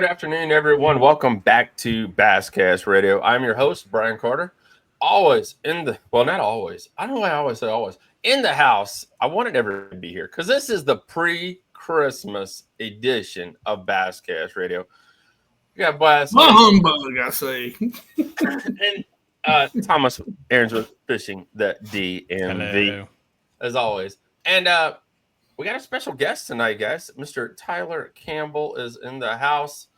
afternoon, everyone. Welcome back to Basscast Radio. I'm your host, Brian Carter. Always not always. I don't know why I always say always. In the house. I wanted everyone to be here because this is the pre-Christmas edition of Basscast Radio. We got Bass. My humbug, I say. And Thomas Aaronsworth Fishing, the DMV, Hello. as always. And we got a special guest tonight, guys. Mr. Tyler Campbell is in the house.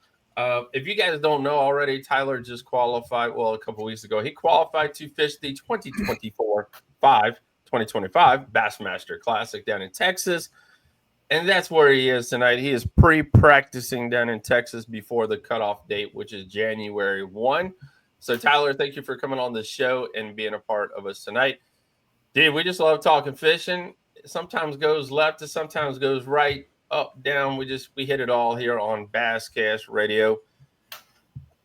If you guys don't know already, Tyler just qualified, a couple weeks ago. He qualified to fish the 2025 Bassmaster Classic down in Texas. And that's where he is tonight. He is pre-practicing down in Texas before the cutoff date, which is January 1. So, Tyler, thank you for coming on the show and being a part of us tonight. Dude, we just love talking fishing. It sometimes goes left, it sometimes goes right, up, down. We hit it all here on Basscast Radio.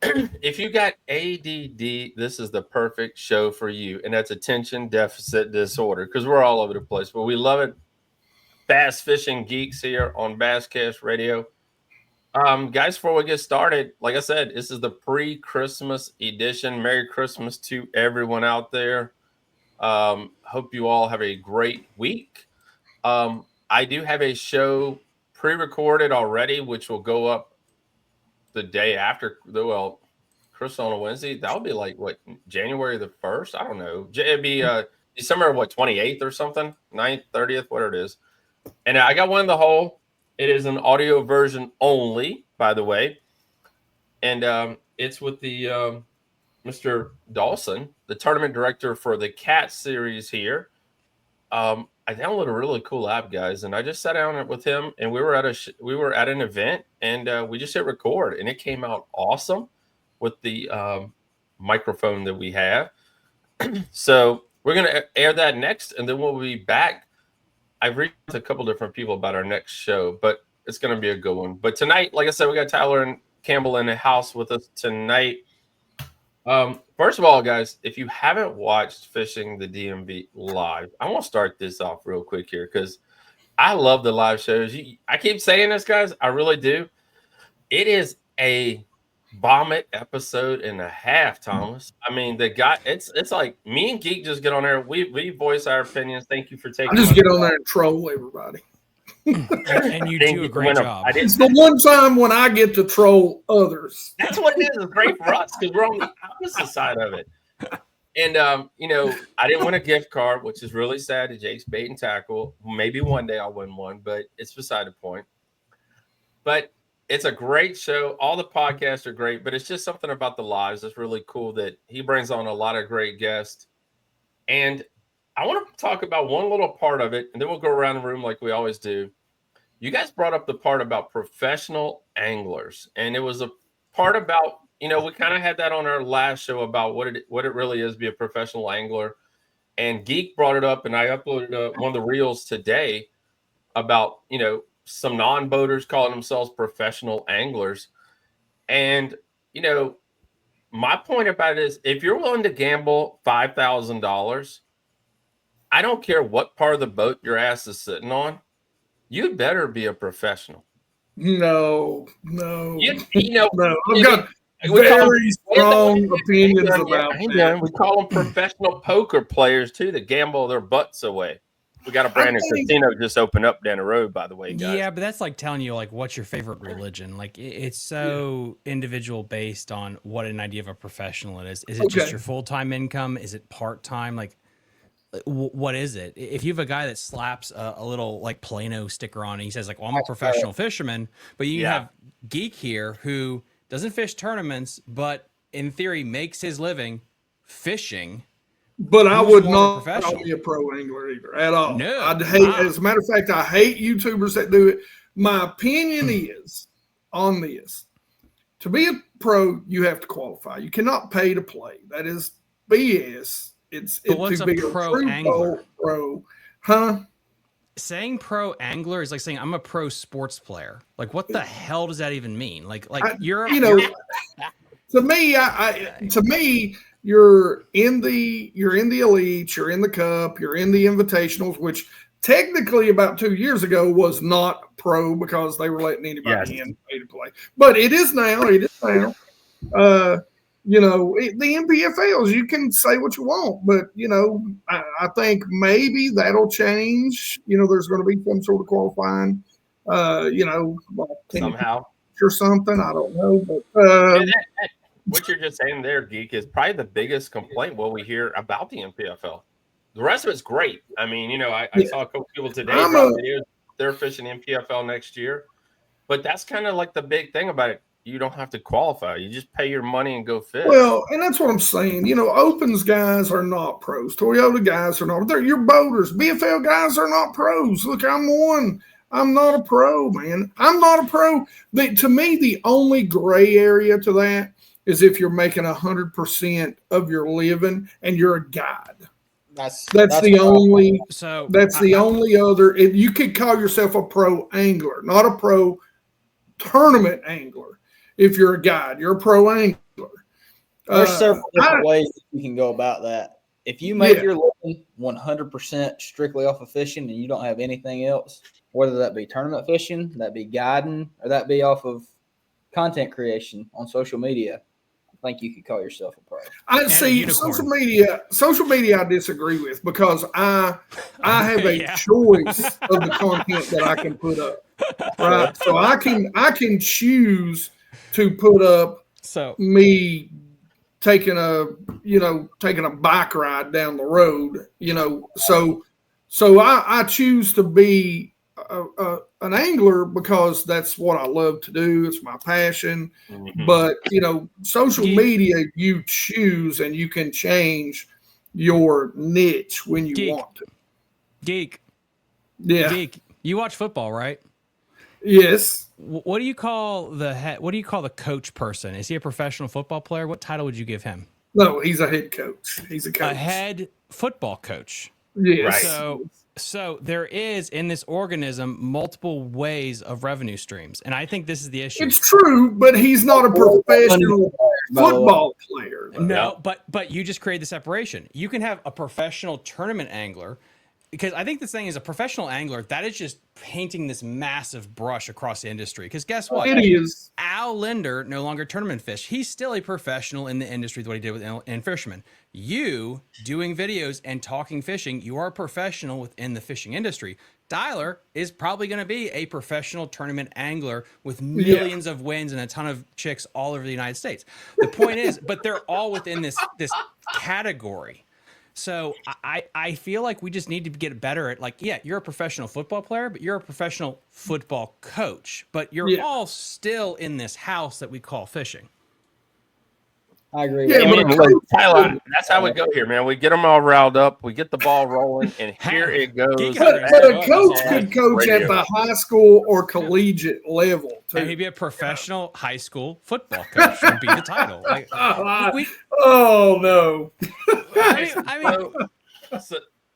If you got ADD, this is the perfect show for you, and that's attention deficit disorder, because we're all over the place, but we love it. Bass fishing geeks here on Basscast Radio. Guys, before we get started, like I said, this is the pre-Christmas edition. Merry Christmas to everyone out there. Hope you all have a great week. I do have a show pre-recorded already, which will go up the day after. Chris on a Wednesday. That'll be like January the 1st. I don't know. It'd be December 28th or something, 9th, 30th, whatever it is. And I got one in the hole. It is an audio version only, by the way, and it's with the Mr. Dawson, the tournament director for the Cat series here. I downloaded a really cool app, guys, and I just sat down with him, and we were at an event, and we just hit record, and it came out awesome with the microphone that we have. So we're gonna air that next, and then we'll be back. I've reached out to a couple different people about our next show, but it's gonna be a good one. But tonight, like I said, we got Tyler and Campbell in the house with us tonight. First of all, guys, if you haven't watched Fishing the DMV live, I want to start this off real quick here because I love the live shows. I keep saying this, guys. I really do. It is a vomit episode and a half, Thomas. I mean, it's like me and Geek just get on there. We voice our opinions. Thank you for taking. I just get on there and troll everybody. And you do a great job. It's the one time when I get to troll others. That's what it is. It's great for us because we're on the opposite side of it. And, I didn't win a gift card, which is really sad to Jake's Bait and Tackle. Maybe one day I'll win one, but it's beside the point. But it's a great show. All the podcasts are great, but it's just something about the lives that's really cool that he brings on a lot of great guests. And I want to talk about one little part of it, and then we'll go around the room like we always do. You guys brought up the part about professional anglers, and it was a part about, we kind of had that on our last show about what it really is to be a professional angler. And Geek brought it up, and I uploaded one of the reels today about, some non-boaters calling themselves professional anglers. And, my point about it is if you're willing to gamble $5,000, I don't care what part of the boat your ass is sitting on, you'd better be a professional. No. No. I've got very strong opinions about that. We call them professional poker players, too, that gamble their butts away. We got a brand new casino just opened up down the road, by the way, guys. Yeah, but that's like telling you, what's your favorite religion? It's so individual based on what an idea of a professional it is. Is it just your full-time income? Is it part-time? What is it? If you have a guy that slaps a little Plano sticker on and he says I'm a professional fisherman, but you have Geek here who doesn't fish tournaments, but in theory makes his living fishing. But I would not be a pro angler either at all. No, I'd hate. As a matter of fact, I hate YouTubers that do it. My opinion is on this: to be a pro, you have to qualify. You cannot pay to play. That is BS. It's what's to be a pro angler? Huh? Saying pro angler is like saying I'm a pro sports player. What the hell does that even mean? You're to me, you're in the elite, you're in the cup, you're in the invitationals, which technically about 2 years ago was not pro because they were letting anybody Yes. in pay to play. But it is now. It is now. The NPFLs, you can say what you want, but, I think maybe that'll change. There's going to be some sort of qualifying, like Somehow. or something. I don't know. But what you're just saying there, Geek, is probably the biggest complaint what we hear about the NPFL. The rest of it's great. I mean, I saw a couple people today drop videos. They're fishing NPFL next year. But that's kind of like the big thing about it. You don't have to qualify. You just pay your money and go fish. Well, and that's what I'm saying. Opens guys are not pros. Toyota guys are not. They're your boaters. BFL guys are not pros. Look, I'm one. I'm not a pro, man. I'm not a pro. To me, the only gray area to that is if you're making 100% of your living and you're a guide. That's the only. So that's the only other. You could call yourself a pro angler, not a pro tournament angler. If you're a guide, you're a pro angler. There's several different ways that you can go about that. If you make your living 100% strictly off of fishing and you don't have anything else, whether that be tournament fishing, that be guiding, or that be off of content creation on social media, I think you could call yourself a pro. I see social media. I disagree with because I have a choice of the content that I can put up. Right, so I can choose to put up me taking a bike ride down the road. So I choose to be an angler because that's what I love to do. It's my passion. Mm-hmm. But social media, you choose and you can change your niche when you want to. Geek. Yeah. Geek. You watch football, right? Yes. What do you call the coach person? Is he a professional football player? What title would you give him? No, he's a head coach. He's a coach. A head football coach. Yes. Right. So there is in this organism multiple ways of revenue streams, and I think this is the issue. It's true, but he's not a professional football player. No, but you just create the separation. You can have a professional tournament angler. Because I think this thing is a professional angler, that is just painting this massive brush across the industry. Because guess what? It is. Al Linder no longer tournament fish. He's still a professional in the industry, what he did with fishermen. You doing videos and talking fishing, you are a professional within the fishing industry. Tyler is probably going to be a professional tournament angler with millions of wins and a ton of chicks all over the United States. The point is, but they're all within this category. So I feel like we just need to get better at you're a professional football player, but you're a professional football coach, but you're all still in this house that we call fishing. I agree. Tyler, that's how we go here, man. We get them all riled up. We get the ball rolling, and here it goes. But a coach could coach at the high school or collegiate level, too. And he'd be a professional high school football coach would be the title. Oh, no. I mean,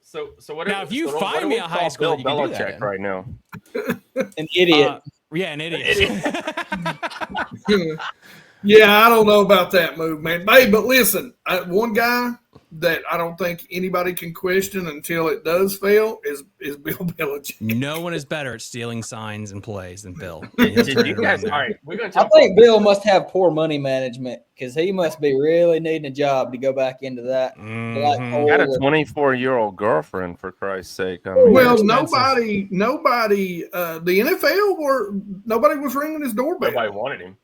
so what? Now, if you find me a high school, Bill Belichick right now. An idiot. An idiot. Yeah, I don't know about that move, man. Hey, but listen, one guy that I don't think anybody can question until it does fail is Bill Belichick. No one is better at stealing signs and plays than Bill. Did you guys? All right, we're going to. I think Bill must have poor money management because he must be really needing a job to go back into that. Mm-hmm. Got a 24-year-old girlfriend, for Christ's sake. I mean, well, nobody. The NFL nobody was ringing his doorbell. Nobody wanted him.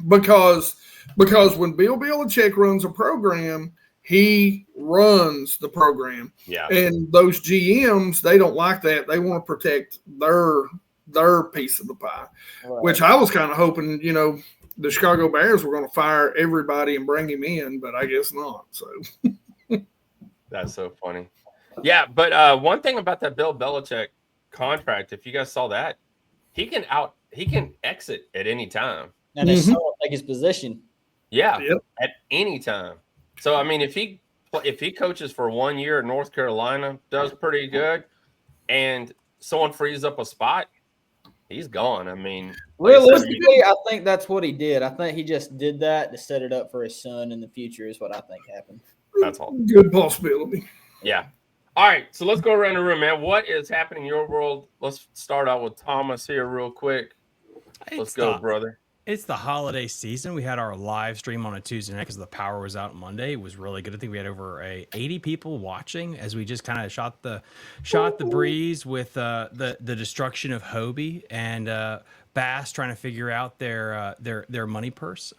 Because when Bill Belichick runs a program, he runs the program. Yeah. And those GMs, they don't like that. They want to protect their piece of the pie, right. Which I was kind of hoping, the Chicago Bears were going to fire everybody and bring him in, but I guess not. So that's so funny. Yeah, but one thing about that Bill Belichick contract, if you guys saw that, he can exit at any time. And it's like his position. Yeah, at any time. So I mean, if he coaches for 1 year at North Carolina, does pretty good, and someone frees up a spot, he's gone. I mean, realistically, I think that's what he did. I think he just did that to set it up for his son in the future. Is what I think happened. That's all. Good possibility. Yeah. All right, so let's go around the room, man. What is happening in your world? Let's start out with Thomas here real quick. Let's go, brother. It's the holiday season. We had our live stream on a Tuesday night because the power was out Monday. It was really good. I think we had over 80 people watching as we just kind of shot the breeze with the destruction of Hobie and Bass trying to figure out their money purse.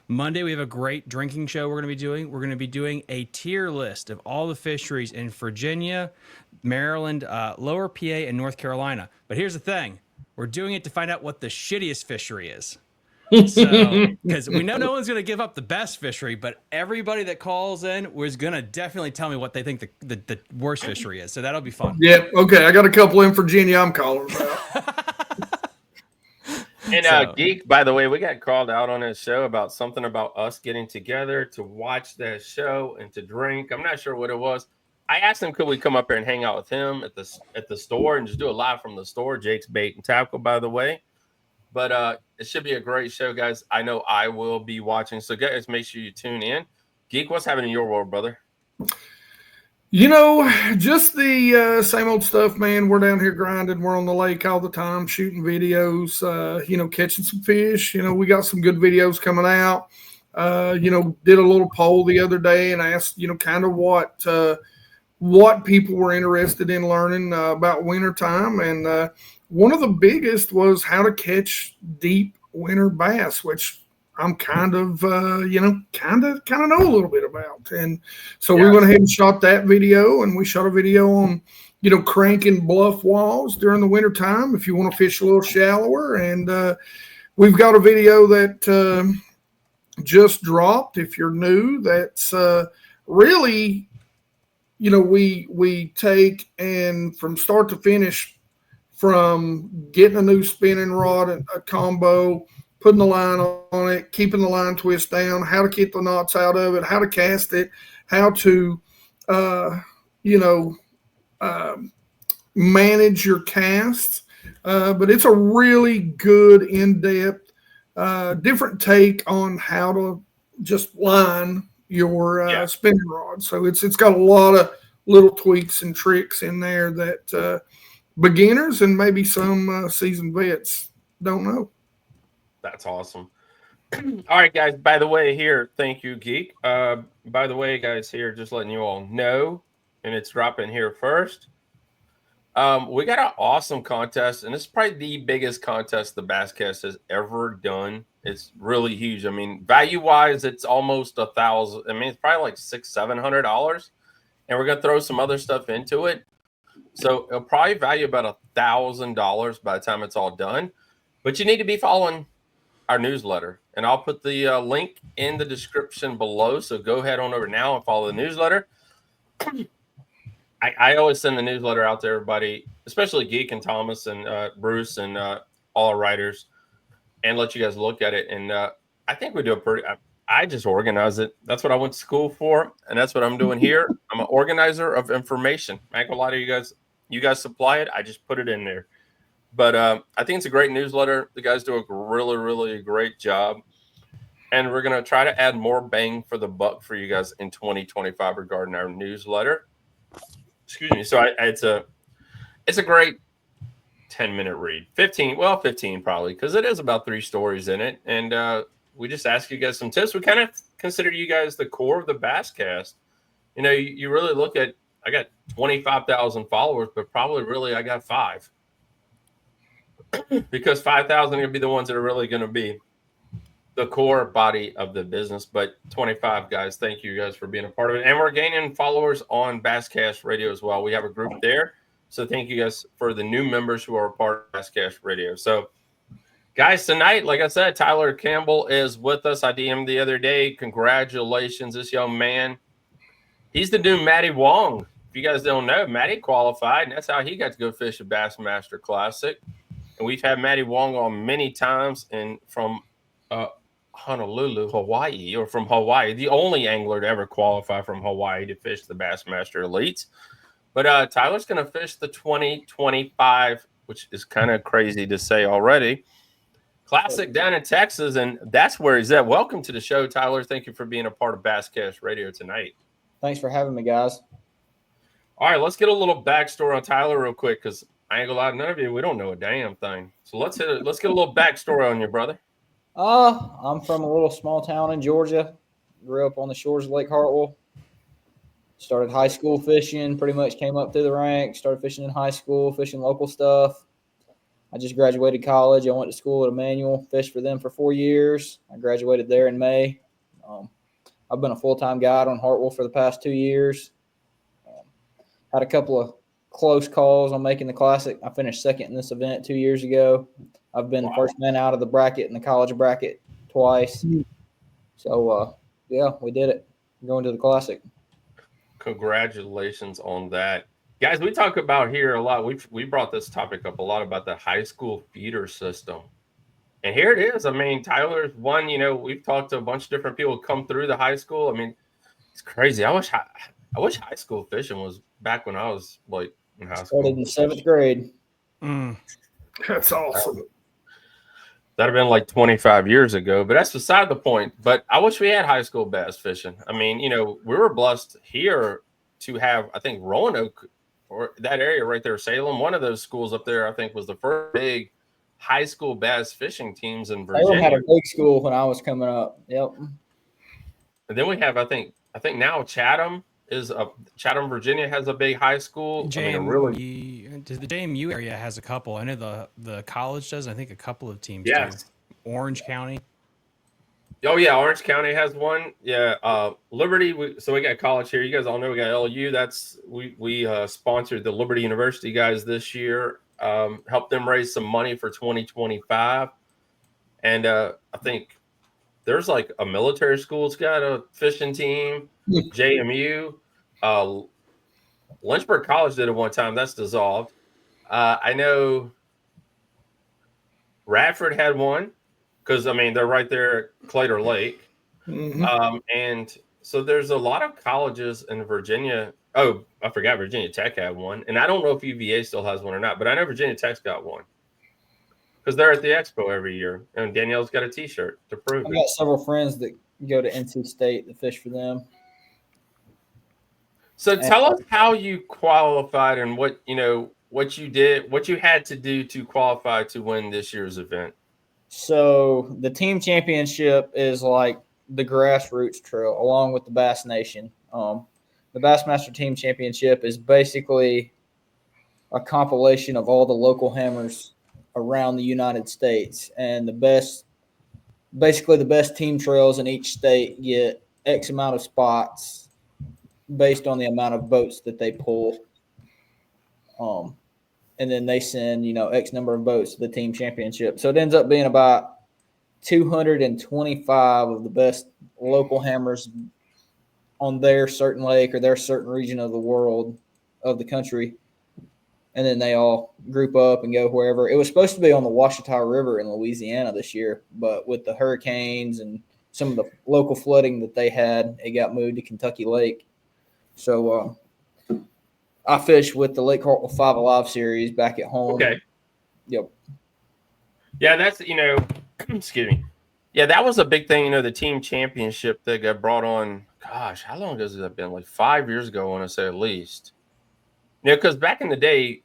Monday we have a great drinking show we're going to be doing. We're going to be doing a tier list of all the fisheries in Virginia, Maryland, Lower PA, and North Carolina. But here's the thing: we're doing it to find out what the shittiest fishery is. So, because we know no one's going to give up the best fishery, but everybody that calls in was going to definitely tell me what they think the worst fishery is. So that'll be fun. Yep. Okay. I got a couple in Virginia I'm calling about. And Geek, by the way, we got called out on this show about something about us getting together to watch that show and to drink. I'm not sure what it was. I asked him, could we come up here and hang out with him at the store and just do a live from the store? Jake's Bait and Tackle, by the way. But it should be a great show, guys. I know I will be watching. So, guys, make sure you tune in. Geek, what's happening in your world, brother? You know, just the same old stuff, man. We're down here grinding. We're on the lake all the time, shooting videos, catching some fish. We got some good videos coming out. Did a little poll the other day and asked, kind of what people were interested in learning about wintertime. And one of the biggest was how to catch deep winter bass, which I'm kind of know a little bit about. And so we went ahead and shot that video, and we shot a video on, cranking bluff walls during the winter time if you want to fish a little shallower. And we've got a video that just dropped. If you're new, that's really, we take and from start to finish, from getting a new spinning rod and a combo, putting the line on it, keeping the line twist down, how to keep the knots out of it, how to cast it, how to, manage your casts. But it's a really good, in-depth, different take on how to just line your spinning rod. So it's got a lot of little tweaks and tricks in there that beginners and maybe some seasoned vets don't know. That's awesome. All right, guys. By the way, here, thank you, Geek. By the way, guys, here, just letting you all know, and it's dropping here first. We got an awesome contest, and it's probably the biggest contest the Basscast has ever done. It's really huge. I mean, value-wise, it's almost $1,000. I mean, it's probably like $600-700, and we're gonna throw some other stuff into it. So it'll probably value about $1,000 by the time it's all done. But you need to be following our newsletter. And I'll put the link in the description below. So go ahead on over now and follow the newsletter. I always send the newsletter out to everybody, especially Geek and Thomas and Bruce and all our writers, and let you guys look at it. And I think we do a pretty I just organize it. That's what I went to school for, and that's what I'm doing here. I'm an organizer of information. I think a lot of you guys supply it. I just put it in there. But I think it's a great newsletter. The guys do a really, really great job. And we're going to try to add more bang for the buck for you guys in 2025 regarding our newsletter. Excuse me. So it's a great 10-minute read. 15 probably, because it is about 3 stories in it. And we just ask you guys some tips. We kind of consider you guys the core of the Basscast. You really look at, I got 25,000 followers, but probably really I got 5. Because 5,000 are going to be the ones that are really going to be the core body of the business. But 25 guys, thank you guys for being a part of it. And we're gaining followers on Basscast Radio as well. We have a group there. So thank you guys for the new members who are a part of Basscast Radio. So guys, tonight, like I said, Tyler Campbell is with us. I DM'd the other day. Congratulations, this young man. He's the new Matty Wong. If you guys don't know, Matty qualified, and that's how he got to go fish a Bassmaster Classic. And we've had Matty Wong on many times, and from Honolulu, Hawaii, or from Hawaii, the only angler to ever qualify from Hawaii to fish the Bassmaster Elites. But Tyler's going to fish the 2025, which is kind of crazy to say already, Classic down in Texas, and that's where he's at. Welcome to the show, Tyler. Thank you for being a part of Basscast Radio tonight. Thanks for having me, guys. All right, let's get a little backstory on Tyler real quick, because I ain't gonna lie, none of you, we don't know a damn thing. So let's get a little backstory on you, brother. I'm from a little small town in Georgia. Grew up on the shores of Lake Hartwell. Started high school fishing, pretty much came up through the ranks, started fishing in high school, fishing local stuff. I just graduated college. I went to school at Emmanuel, fished for them for 4 years. I graduated there in May. I've been a full-time guide on Hartwell for the past 2 years. Had a couple of close calls on making the Classic. I finished second in this event 2 years ago. I've been the first man out of the bracket in the college bracket twice. So, yeah, we did it. We're going to the Classic. Congratulations on that. Guys, we talk about here a lot. We brought this topic up a lot about the high school feeder system. And here it is. I mean, Tyler's one, we've talked to a bunch of different people come through the high school. I mean, it's crazy. I wish high school fishing was back when I was like in high school. Started in 7th grade. That's awesome. That'd have been like 25 years ago, but that's beside the point. But I wish we had high school bass fishing. I mean, we were blessed here to have, I think, Roanoke or that area right there, Salem. One of those schools up there, I think, was the first big high school bass fishing teams in Virginia. Salem had a big school when I was coming up. Yep. And then we have, I think now Chatham, Virginia has a big high school. The JMU area has a couple. I know the college does. I think a couple of teams do. Orange County. Oh yeah, Orange County has one. Yeah, Liberty. So we got college here. You guys all know we got LU. We sponsored the Liberty University guys this year. Helped them raise some money for 2025, and I think there's like a military school's got a fishing team. JMU, Lynchburg College did it one time. That's dissolved. I know Radford had one because, I mean, they're right there at Claytor Lake. Mm-hmm. And so there's a lot of colleges in Virginia. Oh, I forgot Virginia Tech had one. And I don't know if UVA still has one or not, but I know Virginia Tech's got one because they're at the expo every year. And Danielle's got a T-shirt to prove it. I've got several friends that go to NC State that fish for them. So tell us how you qualified and what you did, what you had to do to qualify to win this year's event. So the team championship is like the grassroots trail along with the Bass Nation. The Bassmaster Team Championship is basically a compilation of all the local hammers around the United States, and the best team trails in each state get X amount of spots based on the amount of boats that they pull. And then they send, X number of boats to the team championship. So it ends up being about 225 of the best local hammers on their certain lake or their certain region of the world, of the country. And then they all group up and go wherever. It was supposed to be on the Washita River in Louisiana this year, but with the hurricanes and some of the local flooding that they had, it got moved to Kentucky Lake. So I fished with the Lake Hartwell 5 Alive series back at home. Okay. Yep. Yeah, that's, excuse me. Yeah, that was a big thing, the team championship that got brought on. Gosh, how long has that been? Like 5 years ago, I want to say at least. Because back in the day,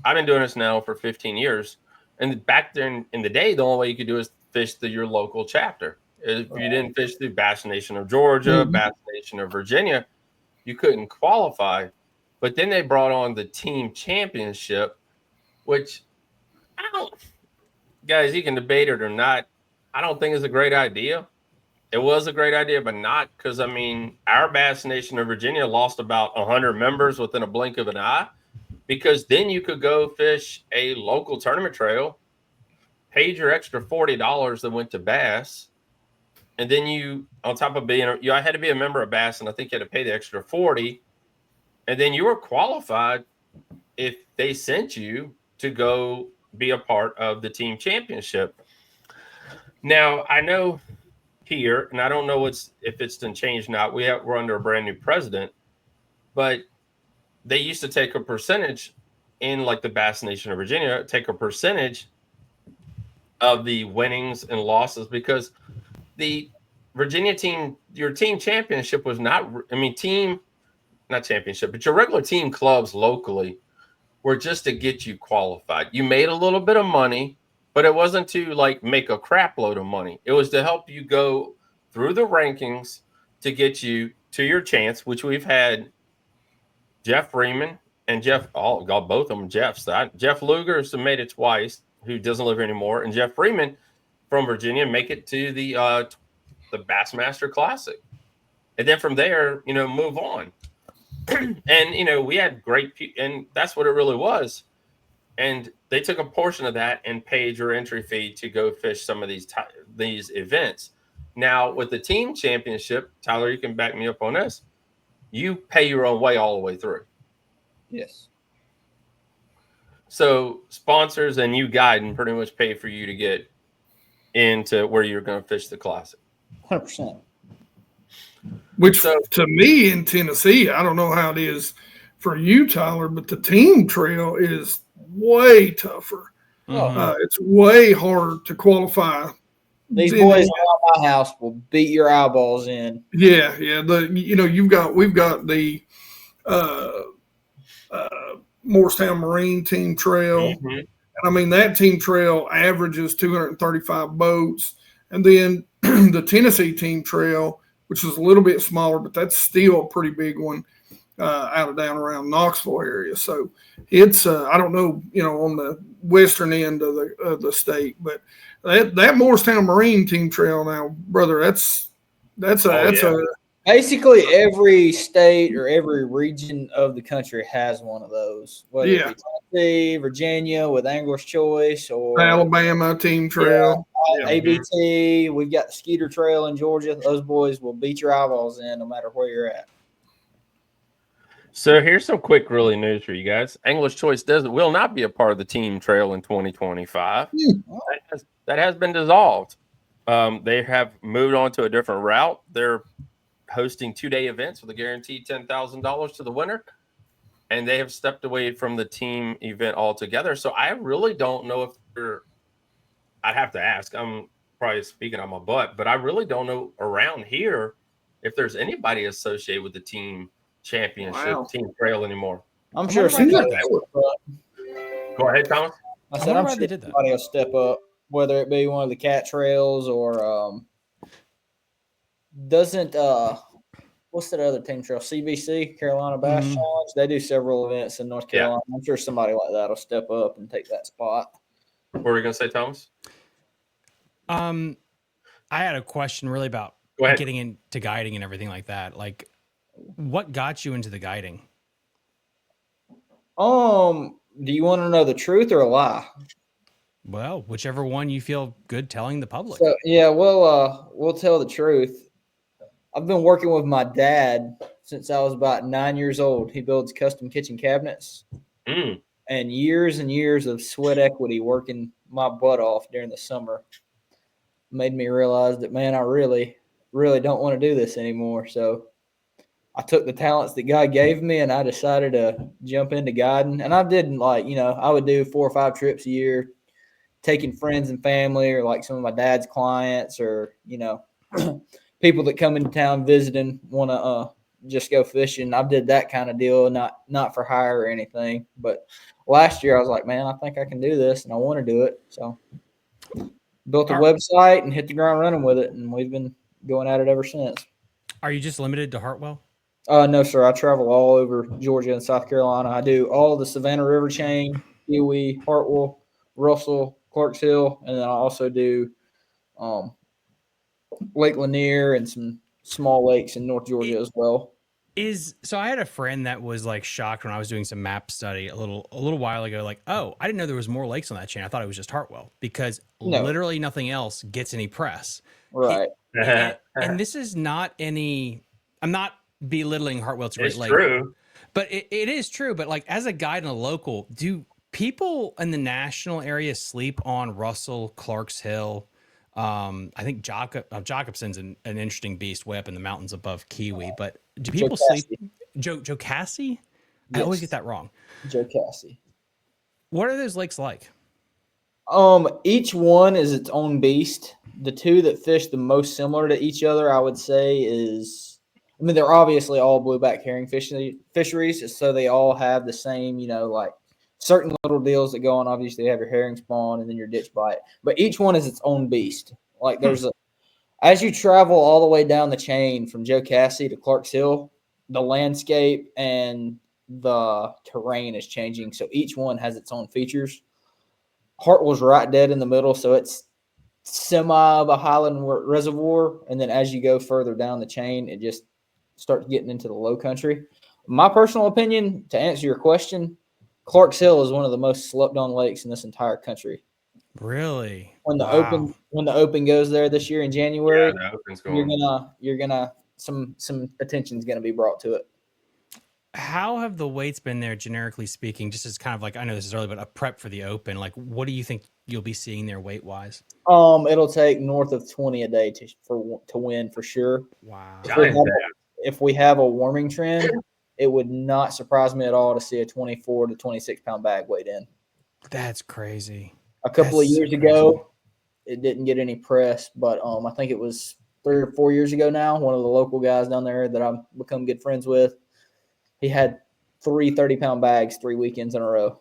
I've been doing this now for 15 years. And back then in the day, the only way you could do is fish your local chapter. If you didn't fish through Bass Nation of Georgia, Bass Nation of Virginia, you couldn't qualify. But then they brought on the team championship, which guys, you can debate it or not. I don't think it's a great idea. It was a great idea, but not because, our Bass Nation of Virginia lost about 100 members within a blink of an eye, because then you could go fish a local tournament trail, paid your extra $40 that went to Bass, and then you, on top of being, I had to be a member of Bass, and I think you had to pay the extra $40, and then you were qualified if they sent you to go be a part of the team championship. Now, I know here, and I don't know if it's been changed or not. We're under a brand new president, but they used to take a percentage in like the Bass Nation of Virginia, take a percentage of the winnings and losses, because the Virginia team, your team championship was not, team not championship, but your regular team clubs locally were just to get you qualified. You made a little bit of money, but it wasn't to like make a crap load of money. It was to help you go through the rankings to get you to your chance, which we've had Jeff Freeman and Jeff, got both of them Jeffs. Jeff Luger has made it twice, who doesn't live here anymore, and Jeff Freeman from Virginia make it to the Bassmaster Classic. And then from there, move on. And, we had great and that's what it really was. And they took a portion of that and paid your entry fee to go fish some of these events. Now, with the team championship, Tyler, you can back me up on this. You pay your own way all the way through. Yes. So sponsors and you guiding pretty much pay for you to get into where you're going to fish the Classic. 100%. Which to me in Tennessee, I don't know how it is for you, Tyler, but the team trail is way tougher. It's way harder to qualify. These boys around my house will beat your eyeballs in. Yeah. We've got the Morristown Marine Team Trail. Mm-hmm. And I mean, that team trail averages 235 boats. And then the Tennessee Team Trail, which is a little bit smaller, but that's still a pretty big one out of down around Knoxville area. So it's, I don't know, on the western end of the state, but that Morristown Marine Team Trail now, brother, that's basically every state or every region of the country has one of those. Whether it be Tennessee, Virginia with Angler's Choice, or Alabama Team Trail, ABT. We've got the Skeeter Trail in Georgia. Those boys will beat your eyeballs in no matter where you're at. So here's some quick really news for you guys. Angler's Choice will not be a part of the team trail in 2025. That has been dissolved. They have moved on to a different route. They're hosting 2-day events with a guaranteed $10,000 to the winner, and they have stepped away from the team event altogether. So I really don't know if I'd have to ask. I'm probably speaking on my butt, but I really don't know around here if there's anybody associated with the team championship, team trail anymore. I'm sure somebody Go ahead, Thomas. I said I'm sure somebody will step up, whether it be one of the cat trails or doesn't what's that other team trail? CBC, Carolina Bass Challenge. They do several events in North Carolina. I'm sure somebody like that will step up and take that spot. What were you gonna say, Thomas? I had a question really about getting into guiding and everything like that. Like, what got you into the guiding? Do you want to know the truth or a lie? Well, whichever one you feel good telling the public. So, yeah, we'll tell the truth. I've been working with my dad since I was about 9 years old. He builds custom kitchen cabinets. And years of sweat equity working my butt off during the summer made me realize that, man, I really, really don't want to do this anymore. So I took the talents that God gave me and I decided to jump into guiding. And I didn't I would do 4 or 5 trips a year, taking friends and family or like some of my dad's clients or, people that come into town visiting want to just go fishing. I did that kind of deal, not for hire or anything. But last year I was like, man, I think I can do this and I want to do it. So built a website and hit the ground running with it. And we've been going at it ever since. Are you just limited to Hartwell? No, sir. I travel all over Georgia and South Carolina. I do all the Savannah River chain, Peewee, Hartwell, Russell, Clarks Hill, and then I also do Lake Lanier and some small lakes in North Georgia as well. So I had a friend that was like shocked when I was doing some map study a little while ago. Like, oh, I didn't know there was more lakes on that chain. I thought it was just Hartwell because literally nothing else gets any press. Right. And this is not any. I'm not belittling Hartwell. It's a great lake. True. But it is true. But like as a guide and a local, do people in the national area sleep on Russell, Clarks Hill? I think Jacobson's an interesting beast way up in the mountains above Kiwi. But do people sleep? Joe Cassie? Yes. I always get that wrong. Joe Cassie. What are those lakes like? Each one is its own beast. The two that fish the most similar to each other, I would say, is I mean, they're obviously all blueback herring fisheries, so they all have the same, like certain little deals that go on. Obviously, you have your herring spawn and then your ditch bite, but each one is its own beast. Like as you travel all the way down the chain from Joe Cassie to Clarks Hill, the landscape and the terrain is changing. So each one has its own features. Hartwell's right dead in the middle, so it's semi of a highland reservoir. And then as you go further down the chain, it just starts getting into the low country. My personal opinion, to answer your question, Clarks Hill is one of the most slept on lakes in this entire country. Really? When the open goes there this year in January, the Open's going. you're gonna some attention's gonna be brought to it. How have the weights been there, generically speaking? Just as kind of like, I know this is early, but a prep for the Open. Like, what do you think you'll be seeing there weight wise? It'll take north of 20 a day to win for sure. Wow. If we have a warming trend, it would not surprise me at all to see a 24 to 26 pound bag weighed in. That's crazy. A couple of years ago, it didn't get any press, but I think it was 3 or 4 years ago now. One of the local guys down there that I've become good friends with, he had 3 30-pound bags 3 weekends in a row.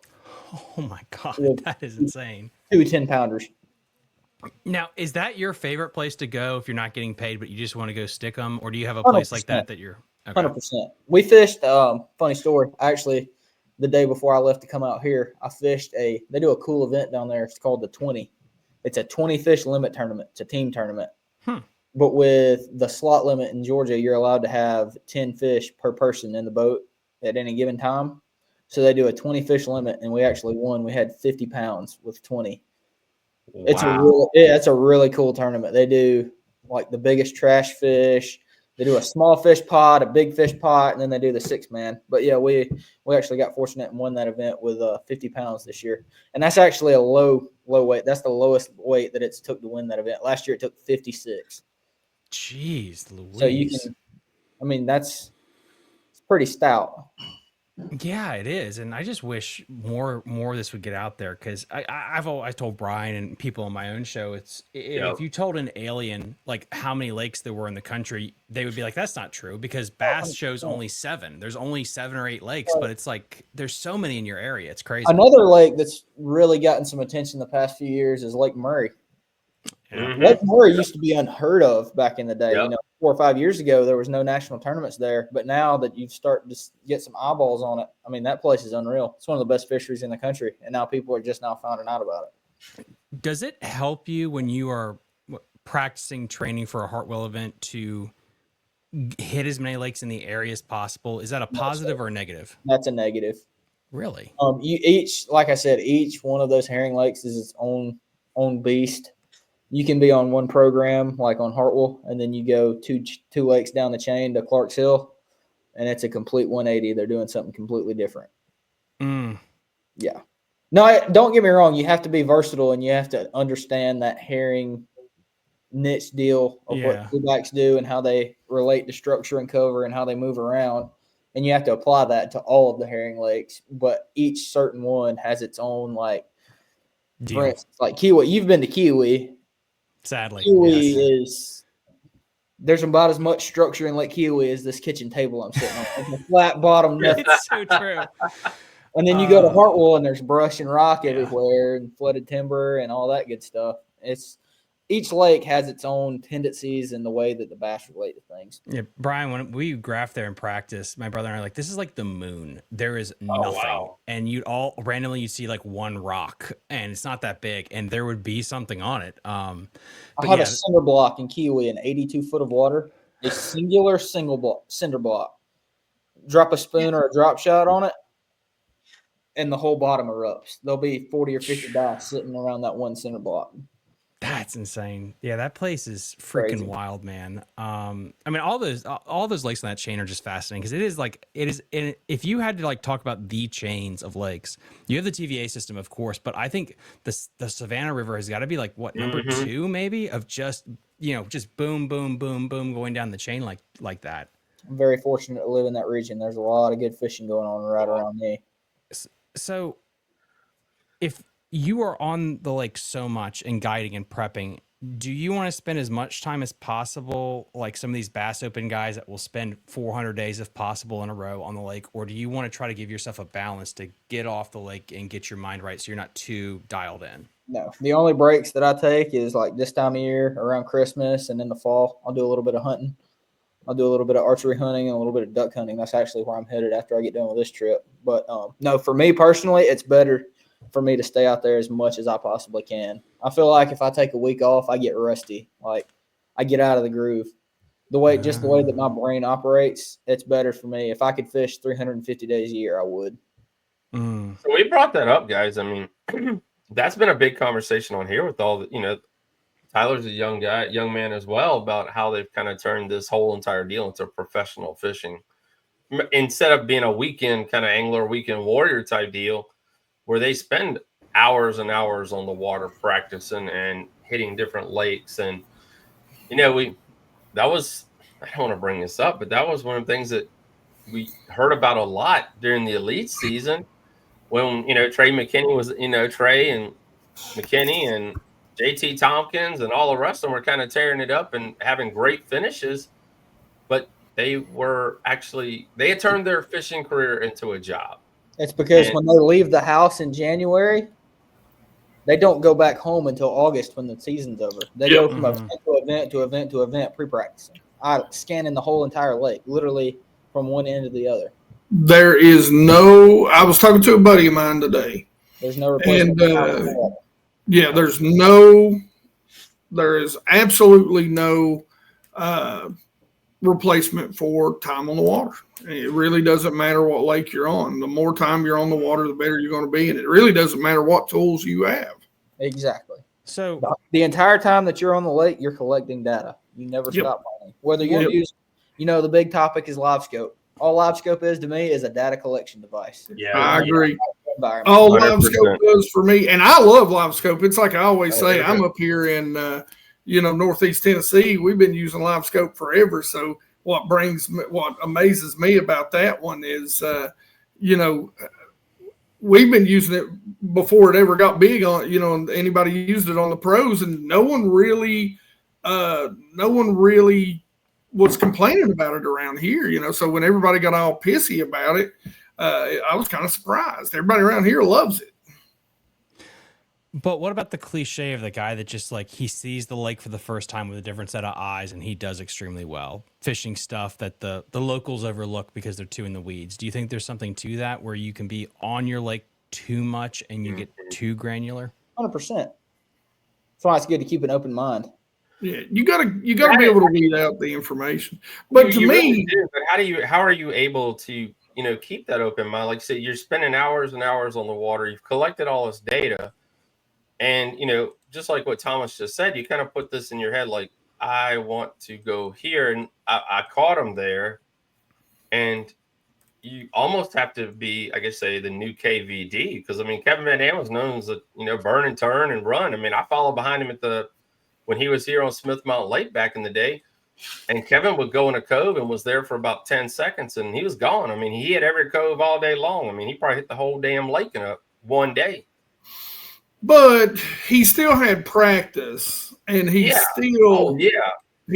Oh my God, that is insane. 2 10-pounders. Now, is that your favorite place to go if you're not getting paid, but you just want to go stick them? Or do you have a place 100%. Like that you're okay? 100%. We fished, funny story. Actually, the day before I left to come out here, I fished they do a cool event down there. It's called the 20. It's a 20 fish limit tournament. It's a team tournament. But with the slot limit in Georgia, you're allowed to have 10 fish per person in the boat at any given time. So they do a 20 fish limit, and we actually won. We had 50 pounds with 20. Wow. It's a really cool tournament. They do like the biggest trash fish. They do a small fish pot, a big fish pot, and then they do the 6-man. But yeah, we actually got fortunate and won that event with 50 pounds this year. And that's actually a low weight. That's the lowest weight that it's took to win that event. Last year it took 56. Jeez Louise. So you can, it's pretty stout. Yeah, it is. And I just wish more of this would get out there, because I've always told Brian and people on my own show, if you told an alien like how many lakes there were in the country, they would be like, that's not true, because Bass shows only 7. There's only 7 or 8 lakes, but it's like there's so many in your area. It's crazy. Another lake that's really gotten some attention the past few years is Lake Murray. Mm-hmm. Lake Murray used to be unheard of back in the day. 4 or 5 years ago, there was no national tournaments there. But now that you start to get some eyeballs on it, that place is unreal. It's one of the best fisheries in the country, and now people are just now finding out about it. Does it help you when you are practicing training for a Hartwell event to hit as many lakes in the area as possible? Is that a positive or a negative? That's a negative. Really? Like I said, each one of those herring lakes is its own beast. You can be on one program, like on Hartwell, and then you go two lakes down the chain to Clarks Hill, and it's a complete 180. They're doing something completely different. Yeah. No, don't get me wrong. You have to be versatile, and you have to understand that herring niche deal of what bluebacks do and how they relate to structure and cover and how they move around. And you have to apply that to all of the herring lakes. But each certain one has its own, like, for instance, like Kiwi. You've been to Kiwi. Sadly, Kiwi there's about as much structure in Lake Kiwi as this kitchen table I'm sitting on. Like a flat bottom. It's so true. And then you go to Hartwell and there's brush and rock everywhere and flooded timber and all that good stuff. Each lake has its own tendencies and the way that the bass relate to things. Yeah, Brian, when we graph there in practice, my brother and I are like, this is like the moon. There is nothing. Wow. And you'd see like one rock, and it's not that big, and there would be something on it. I had a cinder block in Kiwi, an 82 foot of water, a singular cinder block. Drop a spoon or a drop shot on it, and the whole bottom erupts. There'll be 40 or 50 bass sitting around that one cinder block. That's insane. Yeah, that place is freaking wild, man. All those lakes on that chain are just fascinating, because it is. And if you had to like talk about the chains of lakes, you have the TVA system, of course, but I think the Savannah River has got to be like number 2 maybe, of just boom, boom, boom, boom going down the chain like that. I'm very fortunate to live in that region. There's a lot of good fishing going on right around me. So, if you are on the lake so much and guiding and prepping, do you want to spend as much time as possible, like some of these Bass Open guys that will spend 400 days if possible in a row on the lake, or do you want to try to give yourself a balance to get off the lake and get your mind right so you're not too dialed in? No, the only breaks that I take is like this time of year around Christmas and in the fall. I'll do a little bit of hunting. I'll do a little bit of archery hunting and a little bit of duck hunting. That's actually where I'm headed after I get done with this trip. But no, for me personally, it's better for me to stay out there as much as I possibly can. I feel like if I take a week off, I get rusty. Like I get out of the groove. The way that my brain operates, it's better for me. If I could fish 350 days a year, I would. So we brought that up, guys. I mean, that's been a big conversation on here with all the, Tyler's a young man as well, about how they've kind of turned this whole entire deal into professional fishing. Instead of being a weekend kind of angler, weekend warrior type deal, where they spend hours and hours on the water practicing and hitting different lakes. And, I don't want to bring this up, but that was one of the things that we heard about a lot during the elite season when, Trey McKinney was, Trey and McKinney and JT Tompkins and all the rest of them were kind of tearing it up and having great finishes, but they had turned their fishing career into a job. It's because when they leave the house in January, they don't go back home until August when the season's over. They go from event to event to event to event pre-practicing. I scanning the whole entire lake, literally from one end to the other. I was talking to a buddy of mine today. There's no replacement. There is absolutely no replacement for time on the water. It really doesn't matter what lake you're on. The more time you're on the water, the better you're going to be. And it really doesn't matter what tools you have. Exactly. So the entire time that you're on the lake, you're collecting data. You never stop mining. Whether you use, the big topic is live scope. All live scope is to me is a data collection device. Yeah, I agree. All live scope does for me, and I love live scope. It's like I always say, I'm up here in Northeast Tennessee. We've been using live scope forever. So what amazes me about that one is, we've been using it before it ever got big on, anybody used it on the pros, and no one really was complaining about it around here, so when everybody got all pissy about it, I was kind of surprised. Everybody around here loves it. But what about the cliche of the guy that just he sees the lake for the first time with a different set of eyes and he does extremely well fishing stuff that the locals overlook because they're too in the weeds? Do you think there's something to that where you can be on your lake too much and you get too granular? 100%. That's why it's good to keep an open mind. Yeah, you gotta be able to weed out the information. But to me, really do, but how are you able to keep that open mind? Like I said, you're spending hours and hours on the water. You've collected all this data, and just like what Thomas just said, you kind of put this in your head, like I want to go here, and I caught him there, and you almost have to be, I guess, the new KVD, because Kevin Van Dam was known as a burn and turn and run. I followed behind him when he was here on Smith Mountain Lake back in the day, and Kevin would go in a cove and was there for about 10 seconds and he was gone. He hit every cove all day long. He probably hit the whole damn lake in one day. But he still had practice, and he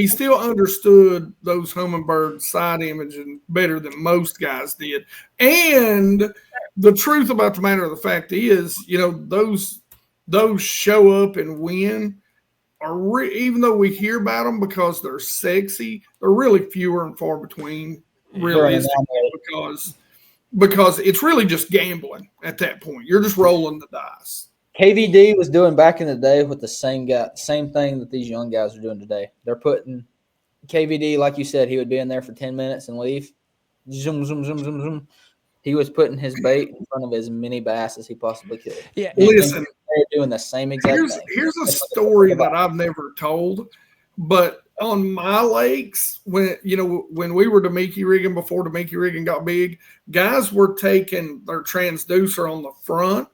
still understood those hummingbird side imaging better than most guys did. And the truth about the matter of the fact is, those show up and win. Even though we hear about them because they're sexy, they're really fewer and far between, realistically, because it's really just gambling at that point. You're just rolling the dice. KVD was doing back in the day with the same thing that these young guys are doing today. They're putting KVD, like you said, he would be in there for 10 minutes and leave. Zoom, zoom, zoom, zoom, zoom. He was putting his bait in front of as many bass as he possibly could. Yeah, listen, they're doing the same exact thing. Here's a story that I've never told, but on my lakes, when we were Demeke rigging before Demeke rigging got big, guys were taking their transducer on the front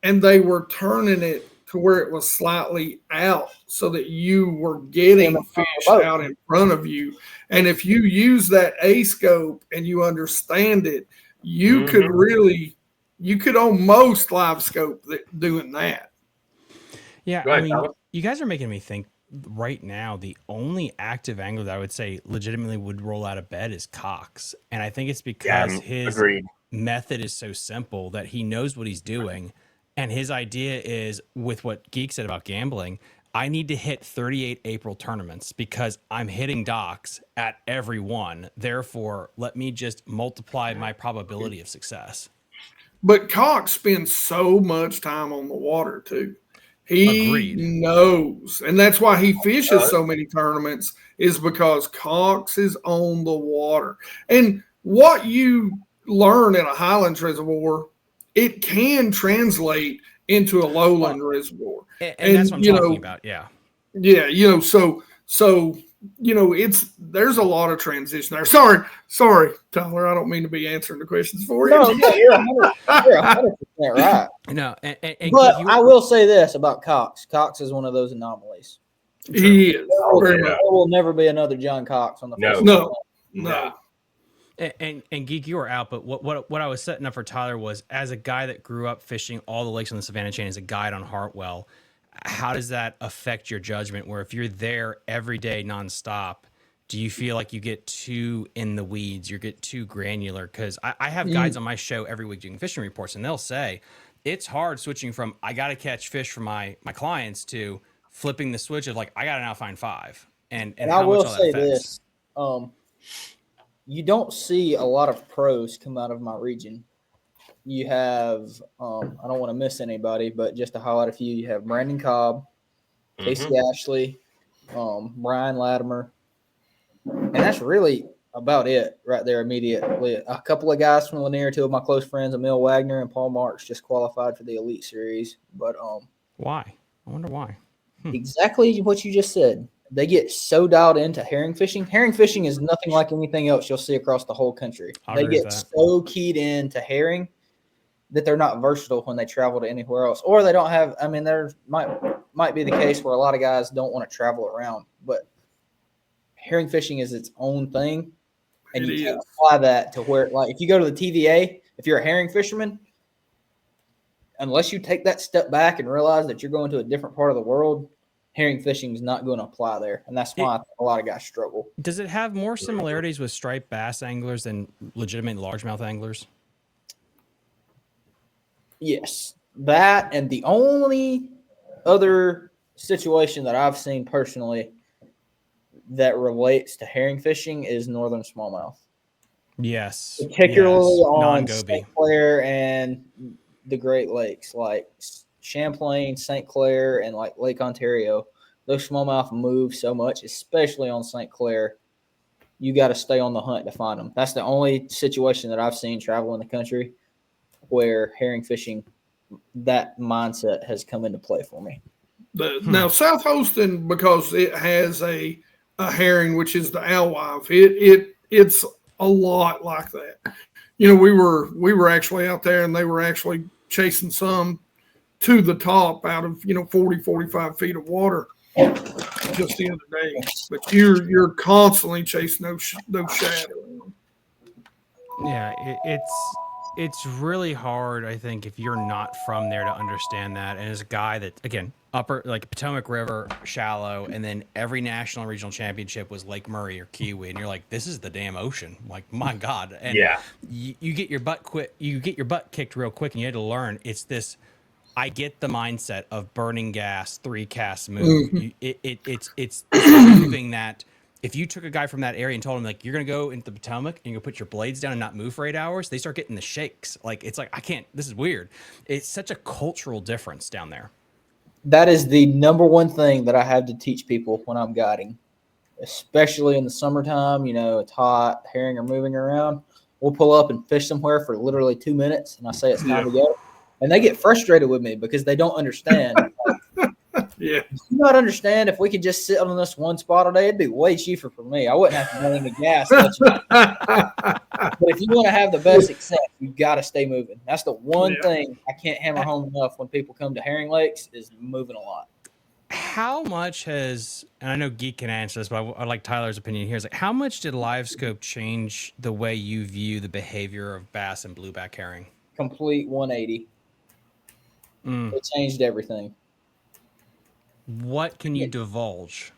and they were turning it to where it was slightly out so that you were getting fish out in front of you. And if you use that A scope and you understand it, you could almost live scope doing that. Yeah, You guys are making me think right now the only active angler that I would say legitimately would roll out of bed is Cox. And I think it's because his agreed. method is so simple that he knows what he's doing. And his idea is, with what Geek said about gambling, I need to hit 38 April tournaments because I'm hitting docks at every one. Therefore, let me just multiply my probability of success. But Cox spends so much time on the water too. He Agreed. knows, and that's why he fishes so many tournaments, is because Cox is on the water. And what you learn in a highlands reservoir, it can translate into a lowland reservoir. And that's what I'm talking about. Yeah. Yeah, so there's a lot of transition there. Sorry, Tyler. I don't mean to be answering the questions for you. No, you're 100% right. No, but I will say this about Cox. Cox is one of those anomalies. He is. There will never be another John Cox on the face. No. And Geek, you were out, but what I was setting up for Tyler was, as a guy that grew up fishing all the lakes on the Savannah Chain as a guide on Hartwell, how does that affect your judgment? Where if you're there every day nonstop, do you feel like you get too in the weeds? You get too granular? Because I have guides on my show every week doing fishing reports, and they'll say it's hard switching from I got to catch fish for my clients to flipping the switch of like I got to now find five. And I will say this: you don't see a lot of pros come out of my region. You have, I don't want to miss anybody, but just to highlight a few, you have Brandon Cobb, Casey Ashley, Brian Latimer, and that's really about it right there immediately. A couple of guys from Lanier, two of my close friends, Emil Wagner and Paul Marks, just qualified for the Elite Series. But why? I wonder why. Exactly what you just said. They get so dialed into herring fishing. Herring fishing is nothing like anything else you'll see across the whole country. They get so keyed into herring that they're not versatile when they travel to anywhere else, or they don't have. I mean, there might be the case where a lot of guys don't want to travel around, but herring fishing is its own thing, and you can't apply that to where, like, if you go to the TVA, if you're a herring fisherman, unless you take that step back and realize that you're going to a different part of the world, herring fishing is not going to apply there, and that's why a lot of guys struggle. Does it have more similarities with striped bass anglers than legitimate largemouth anglers? Yes, that, and the only other situation that I've seen personally that relates to herring fishing is northern smallmouth. Yes, particularly on St. Clair and the Great Lakes, like Champlain, St. Clair, and like Lake Ontario. Those smallmouth move so much, especially on St. Clair. You got to stay on the hunt to find them. That's the only situation that I've seen traveling the country where herring fishing, that mindset has come into play for me. Now, South Holston, because it has a herring, which is the alewife, it's a lot like that. We were actually out there, and they were actually chasing some to the top out of 40, 45 feet of water just the other day. But you're constantly chasing those shadows. Yeah, it's really hard, I think, if you're not from there to understand that. And as a guy that, again, upper, like Potomac River, shallow, and then every national and regional championship was Lake Murray or Kiwi, and you're like, this is the damn ocean. Like, my God. And you get your butt kicked real quick, and you had to learn it's this. I get the mindset of burning gas, 3 casts move. It's proving that if you took a guy from that area and told him, like, you're going to go into the Potomac and you go put your blades down and not move for 8 hours, they start getting the shakes. Like, it's like, I can't, this is weird. It's such a cultural difference down there. That is the number one thing that I have to teach people when I'm guiding, especially in the summertime. It's hot, herring are moving around. We'll pull up and fish somewhere for literally 2 minutes, and I say it's time to go. And they get frustrated with me because they don't understand. Yeah. Do you not understand if we could just sit on this one spot all day, it'd be way cheaper for me. I wouldn't have to burn the gas. But if you want to have the best success, you got to stay moving. That's the one thing I can't hammer home enough when people come to herring lakes is moving a lot. How much has, and I know Geek can answer this, but I'd like Tyler's opinion here. Is like, how much did LiveScope change the way you view the behavior of bass and blueback herring? Complete 180. It changed everything. What can you divulge?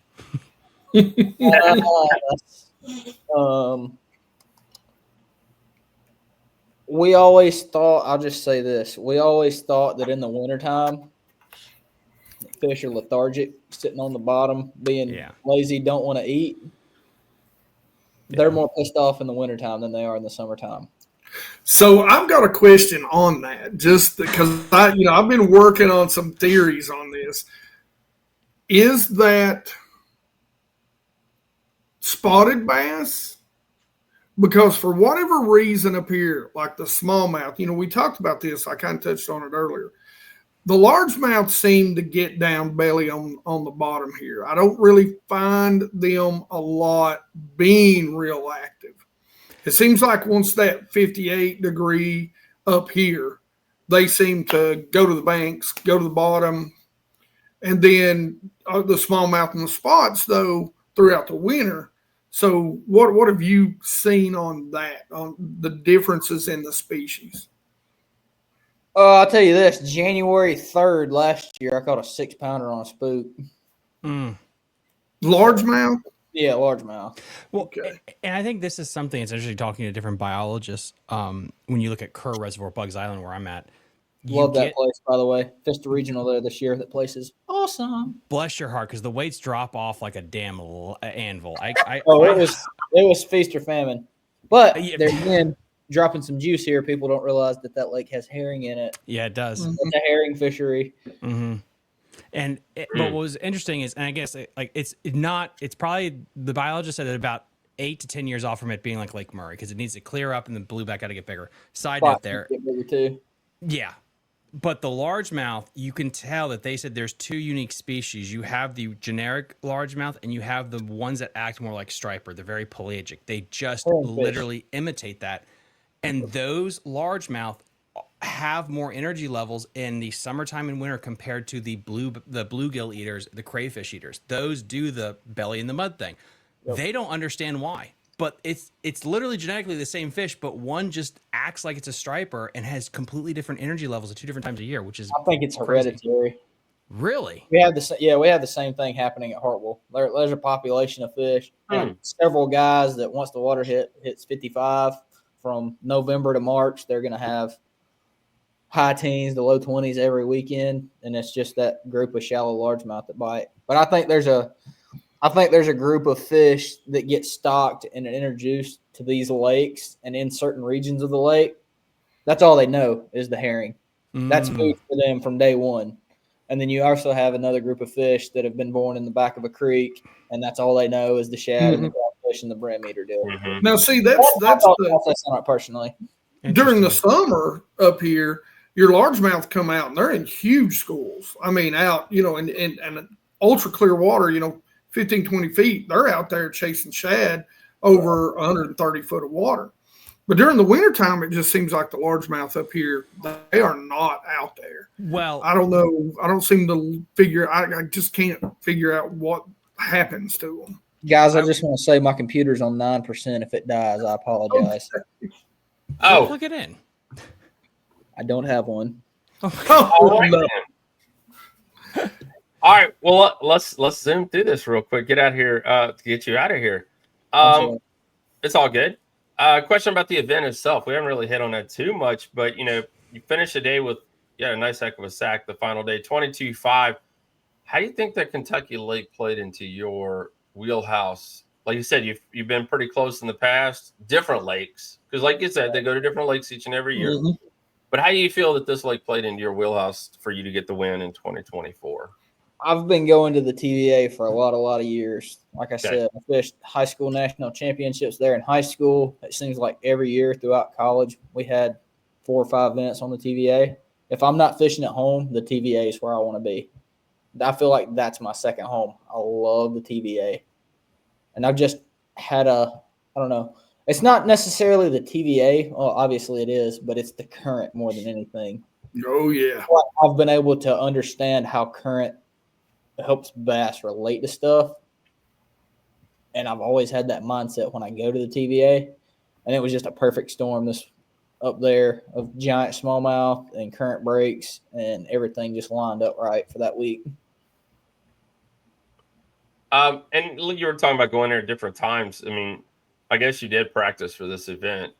We always thought, I'll just say this, we always thought that in the wintertime, fish are lethargic, sitting on the bottom, being lazy, don't want to eat. They're more pissed off in the wintertime than they are in the summertime. So I've got a question on that, just because I've been working on some theories on this. Is that spotted bass? Because for whatever reason up here, like the smallmouth, we talked about this. I kind of touched on it earlier. The largemouth seem to get down belly on the bottom here. I don't really find them a lot being real active. It seems like once that 58-degree up here, they seem to go to the banks, go to the bottom, and then the smallmouth and the spots, though, throughout the winter. So what have you seen on that, on the differences in the species? I'll tell you this. January 3rd last year, I caught a 6-pounder on a spook. Largemouth? Yeah, largemouth. Well, okay. And I think this is something that's interesting talking to different biologists. When you look at Kerr Reservoir, Bugs Island, where I'm at. Love that place, by the way. Fished the regional there this year. That place is awesome. Bless your heart, because the weights drop off like a damn anvil. It was feast or famine. But there again, dropping some juice here. People don't realize that lake has herring in it. Yeah, it does. It's a herring fishery. Mm-hmm. But what was interesting is, and I guess it's probably, the biologist said that about 8 to 10 years off from it being like Lake Murray, because it needs to clear up and the blueback got to get bigger. Side note there. Get bigger too. Yeah. But the largemouth, you can tell that they said there's two unique species. You have the generic largemouth and you have the ones that act more like striper. They're very pelagic. They just literally imitate that. And those largemouth have more energy levels in the summertime and winter compared to the bluegill eaters, the crayfish eaters. Those do the belly in the mud thing. Yep. They don't understand why. But it's literally genetically the same fish, but one just acts like it's a striper and has completely different energy levels at 2 different times a year, which is I think it's hereditary. Really? We have the same thing happening at Hartwell. There's a population of fish. Several guys that once the water hits 55 from November to March, they're going to have high teens to low 20s every weekend, and it's just that group of shallow largemouth that bite. But I think there's a group of fish that get stocked and introduced to these lakes and in certain regions of the lake. That's all they know is the herring. That's food for them from day one. And then you also have another group of fish that have been born in the back of a creek, and that's all they know is the shad and the crawfish and the brim eater deal. Now, see, that's personally. During the summer up here, your largemouth come out, and they're in huge schools. I mean, out, in ultra clear water, 15, 20 feet, they're out there chasing shad over 130 foot of water. But during the wintertime, it just seems like the largemouth up here, they are not out there. Well, I don't know. I don't seem to I just can't figure out what happens to them. Guys, I just want to say my computer's on 9%. If it dies, I apologize. Okay. Oh, plug it in. I don't have one. Oh, no. All right, well, let's zoom through this real quick. Get out here to get you out of here. It's all good. Question about the event itself. We haven't really hit on that too much, but you finished the day with a nice heck of a sack. The final day, 22-5. How do you think that Kentucky Lake played into your wheelhouse? Like you said, you've been pretty close in the past. Different lakes, because like you said, they go to different lakes each and every year. Mm-hmm. But how do you feel that this lake played into your wheelhouse for you to get the win in 2024? I've been going to the TVA for a lot of years. Like I said, I fished high school national championships there in high school. It seems like every year throughout college, we had 4 or 5 events on the TVA. If I'm not fishing at home, the TVA is where I want to be. I feel like that's my second home. I love the TVA. And I've just had I don't know. It's not necessarily the TVA. Well, obviously it is, but it's the current more than anything. Oh, yeah. I've been able to understand how current helps bass relate to stuff. And I've always had that mindset when I go to the TVA. And it was just a perfect storm this up there of giant smallmouth and current breaks, and everything just lined up right for that week. And you were talking about going there at different times. I mean, I guess you did practice for this event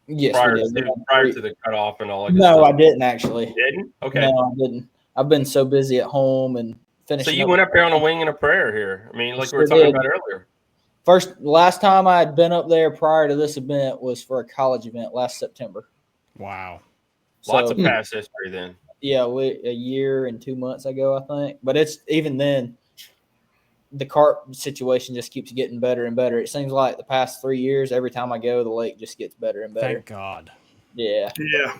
Yes, prior we did. to the cutoff and all that. No, stuff. I didn't actually. You didn't? Okay. No, I didn't. I've been so busy at home and finishing. So you went up there on a wing and a prayer here. I mean, like we were talking about earlier. Last time I had been up there prior to this event was for a college event last September. Wow. Lots of past history then. Yeah, a year and 2 months ago, I think. But it's even then, the carp situation just keeps getting better and better. It seems like the past 3 years, every time I go, the lake just gets better and better. Thank God. Yeah. Yeah.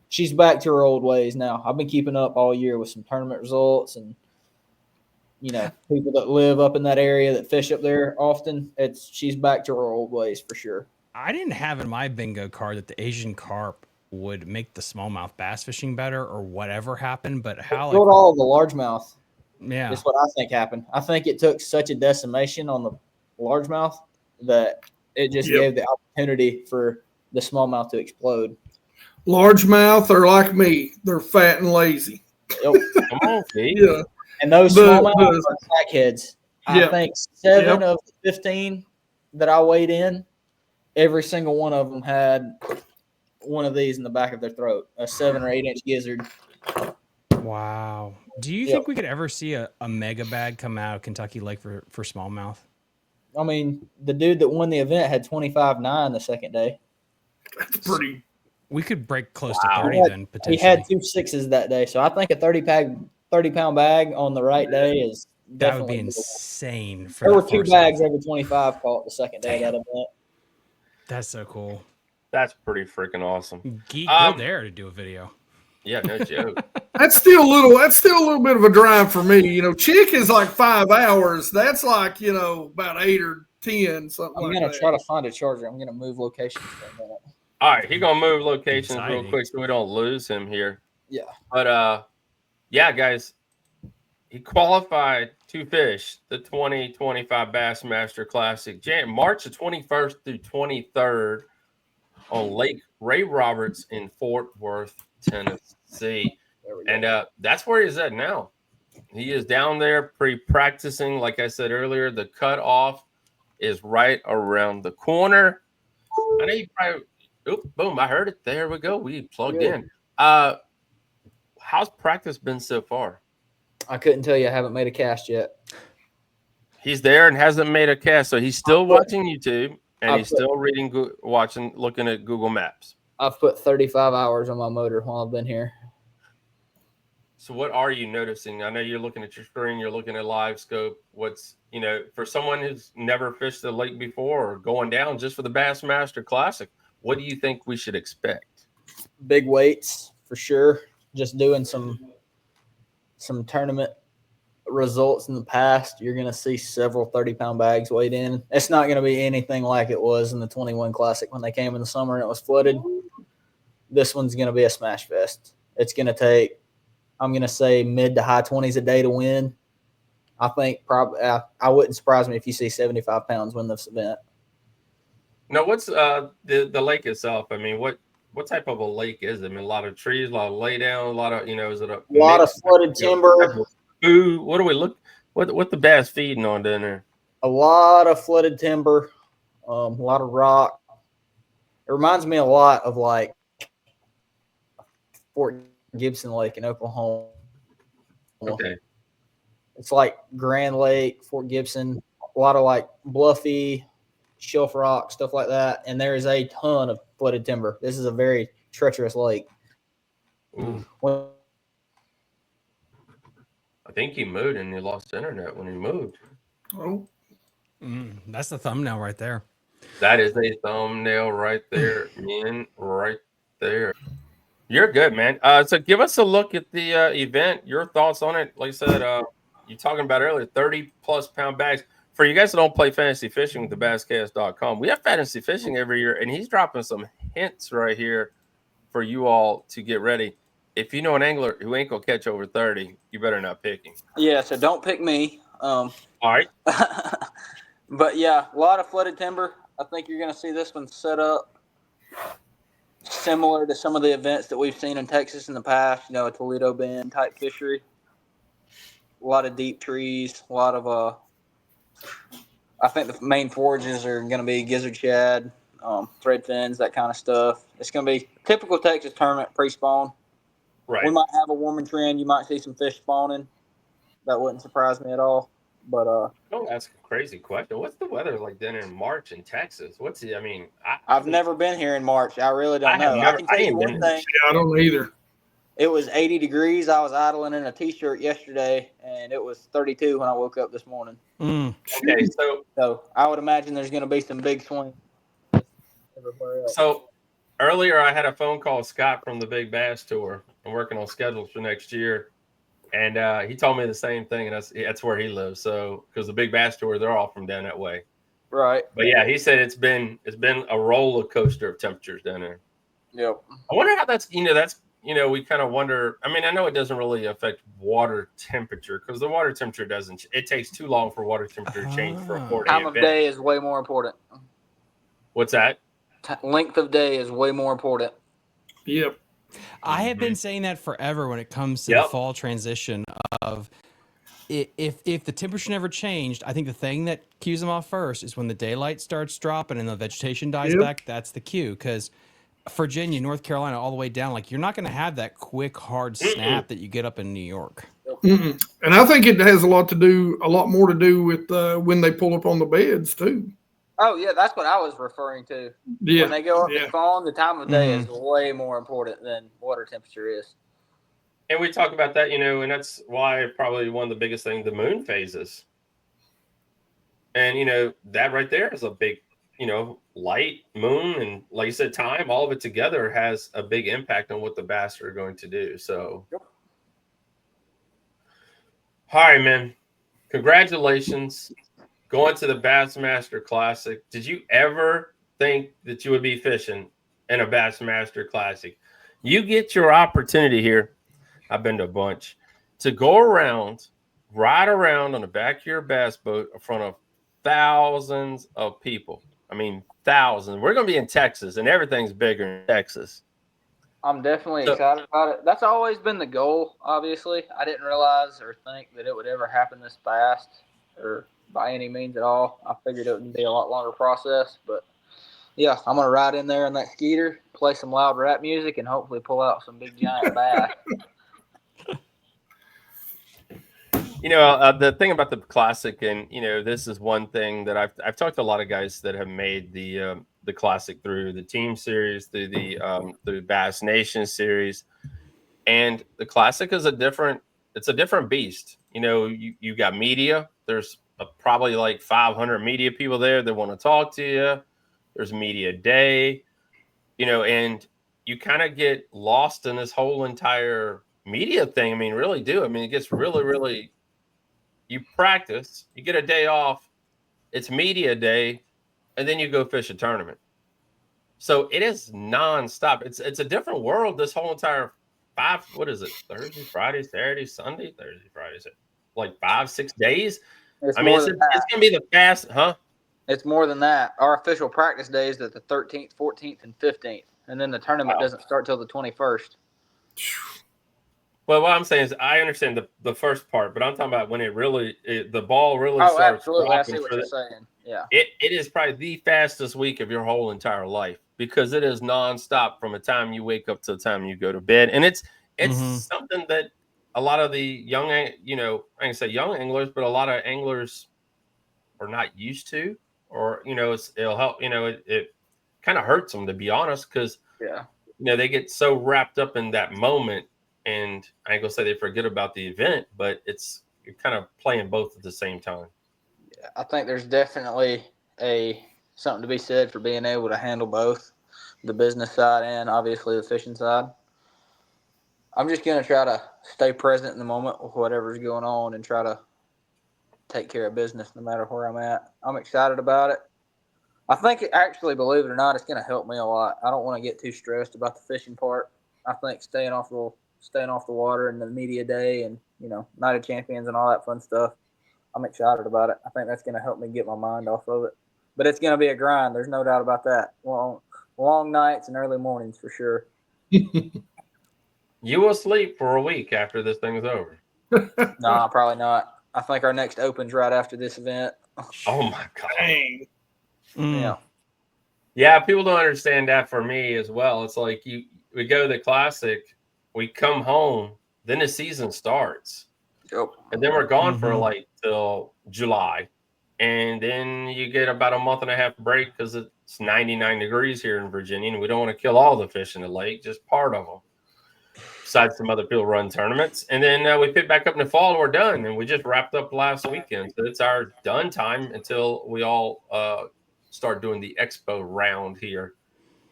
She's back to her old ways now. I've been keeping up all year with some tournament results and, people that live up in that area that fish up there often. She's back to her old ways for sure. I didn't have in my bingo card that the Asian carp would make the smallmouth bass fishing better or whatever happened, but how Killed all of the largemouth. Yeah. That's what I think happened. I think it took such a decimation on the largemouth that it just gave the opportunity for the smallmouth to explode. Largemouth are like me. They're fat and lazy. Yep. Come on, Pete. Yeah. And those smallmouth are crackheads. I think 7 of the 15 that I weighed in, every single one of them had one of these in the back of their throat, a 7 or 8 inch gizzard. Wow. Do you think we could ever see a mega bag come out of Kentucky Lake for smallmouth? I mean, the dude that won the event had 25.9 the second day. That's pretty. We could break close to 30 then, potentially. He had 2 6s that day, so I think a 30-pound bag on the right day is definitely. That would be insane. There were 2 bags over 25 caught the second day of that event. That's so cool. That's pretty freaking awesome. Geek, go there to do a video. Yeah, no joke. That's still a little bit of a drive for me. Chick is like 5 hours. That's like, about 8 or 10, something like that. I'm going to try to find a charger. I'm going to move locations for a minute. All right, he's gonna move locations real quick so we don't lose him here. Yeah. But yeah, guys, he qualified to fish the 2025 Bassmaster Classic, March the 21st through 23rd on Lake Ray Roberts in Fort Worth, Tennessee. And that's where he's at now. He is down there pre-practicing. Like I said earlier, the cutoff is right around the corner. I know you probably. Boom! I heard it. There we go. We plugged in. How's practice been so far? I couldn't tell you. I haven't made a cast yet. He's there and hasn't made a cast, so he's still watching YouTube and he's still looking at Google Maps. I've put 35 hours on my motor while I've been here. So what are you noticing? I know you're looking at your screen. You're looking at live scope. What's for someone who's never fished the lake before or going down just for the Bassmaster Classic? What do you think we should expect? Big weights for sure. Just doing some tournament results in the past. You're going to see several 30-pound bags weighed in. It's not going to be anything like it was in the 21 Classic when they came in the summer and it was flooded. This one's going to be a smash fest. It's going to take, I'm going to say, mid to high 20s a day to win. I think probably I wouldn't surprise me if you see 75 pounds win this event. Now, what's the lake itself? I mean, what type of a lake is it? I mean, a lot of trees, a lot of lay down, a lot of is it a lot of flooded timber? Food. What do we look? What the bass feeding on down there? A lot of flooded timber, a lot of rock. It reminds me a lot of like Fort Gibson Lake in Oklahoma. Okay. It's like Grand Lake, Fort Gibson, a lot of like bluffy shelf rock, stuff like that. And there is a ton of flooded timber. This is a very treacherous lake. I think he moved and he lost internet when he moved. Oh. That's the thumbnail right there. That is a thumbnail right there. Right there. You're good, man. So give us a look at the event, your thoughts on it. Like I said, you're talking about earlier, 30-plus pound bags. For you guys that don't play fantasy fishing with the basscast.com, we have fantasy fishing every year, and he's dropping some hints right here for you all to get ready. If you know an angler who ain't going to catch over 30, you better not pick him. Yeah, so don't pick me. All right. But, yeah, a lot of flooded timber. I think you're going to see this one set up similar to some of the events that we've seen in Texas in the past, a Toledo Bend type fishery. A lot of deep trees, a lot of I think the main forages are going to be gizzard shad, thread fins, that kind of stuff. It's going to be typical Texas tournament pre-spawn. Right. We might have a warming trend. You might see some fish spawning. That wouldn't surprise me at all. But don't ask a crazy question. What's the weather like then in March in Texas? I've never been here in March. I really don't know. Never, I can tell you one thing. I don't either. It was 80 degrees. I was idling in a t-shirt yesterday, and it was 32 when I woke up this morning. Okay, so I would imagine there's going to be some big swings everywhere else. So earlier I had a phone call with Scott from the Big Bass Tour. I'm working on schedules for next year. And he told me the same thing, and that's where he lives. So, because the Big Bass Tour, they're all from down that way, right? But yeah, he said it's been a roller coaster of temperatures down there. Yep. I wonder how that's we kind of wonder. I mean, I know it doesn't really affect water temperature because the water temperature doesn't. It takes too long for water temperature to change for a 4-day time of day is way more important. What's that? Length of day is way more important. Yep. I have been saying that forever when it comes to the fall transition of if the temperature never changed, I think the thing that cues them off first is when the daylight starts dropping and the vegetation dies back. That's the cue, because Virginia, North Carolina, all the way down, like you're not going to have that quick hard snap that you get up in New York. And I think it has a lot more to do with when they pull up on the beds too. Oh, yeah, that's what I was referring to. Yeah. When they go up and spawn, the time of day is way more important than water temperature is. And we talk about that, and that's why probably one of the biggest things, the moon phases. And, that right there is a big, light, moon, and like you said, time, all of it together has a big impact on what the bass are going to do. So, all right, man, congratulations. Going to the Bassmaster Classic. Did you ever think that you would be fishing in a Bassmaster Classic? You get your opportunity here. I've been to a bunch. To go ride around on the back of your bass boat in front of thousands of people. I mean, thousands. We're going to be in Texas, and everything's bigger in Texas. I'm definitely excited about it. That's always been the goal, obviously. I didn't realize or think that it would ever happen this fast or by any means at all. I figured it would be a lot longer process, but yeah, I'm going to ride in there in that Skeeter, play some loud rap music, and hopefully pull out some big giant bass. The thing about the Classic, and this is one thing that I've talked to a lot of guys that have made the Classic through the team series, through the Bass Nation series, and the Classic is a different beast. You got media. There's probably like 500 media people there that want to talk to you. There's media day, and you kind of get lost in this whole entire media thing. I mean, really do. I mean, it gets really, really, you practice, you get a day off, it's media day, and then you go fish a tournament. So it is nonstop. It's a different world. This whole entire Thursday, Friday, Saturday, Sunday, Thursday, Friday, like 5-6 days. It's going to be the fast, huh? It's more than that. Our official practice days are the 13th, 14th, and 15th. And then the tournament doesn't start till the 21st. Well, what I'm saying is I understand the first part, but I'm talking about when the ball really starts. Absolutely. I see what you're saying. Yeah. It is probably the fastest week of your whole entire life because it is nonstop from the time you wake up to the time you go to bed. And it's something that a lot of the young, I can say young anglers, but a lot of anglers are not used to, or, it'll help, it kind of hurts them, to be honest, because, they get so wrapped up in that moment, and I ain't gonna say they forget about the event, but you're kind of playing both at the same time. Yeah, I think there's definitely something to be said for being able to handle both the business side and obviously the fishing side. I'm just going to try to stay present in the moment with whatever's going on and try to take care of business no matter where I'm at. I'm excited about it. I think actually, believe it or not, it's going to help me a lot. I don't want to get too stressed about the fishing part. I think staying off the water and the media day and, Night of Champions and all that fun stuff, I'm excited about it. I think that's going to help me get my mind off of it. But it's going to be a grind. There's no doubt about that. Long nights and early mornings for sure. You will sleep for a week after this thing is over. No, probably not. I think our next Open's right after this event. Oh my God. Dang. Yeah. Yeah, people don't understand that for me as well. It's like we go to the Classic, we come home, then the season starts. Yep. And then we're gone for like till July. And then you get about a month and a half break because it's 99 degrees here in Virginia, and we don't want to kill all the fish in the lake, just part of them. Besides, some other people run tournaments. And then we pick back up in the fall and we're done. And we just wrapped up last weekend. So it's our done time until we all start doing the expo round here,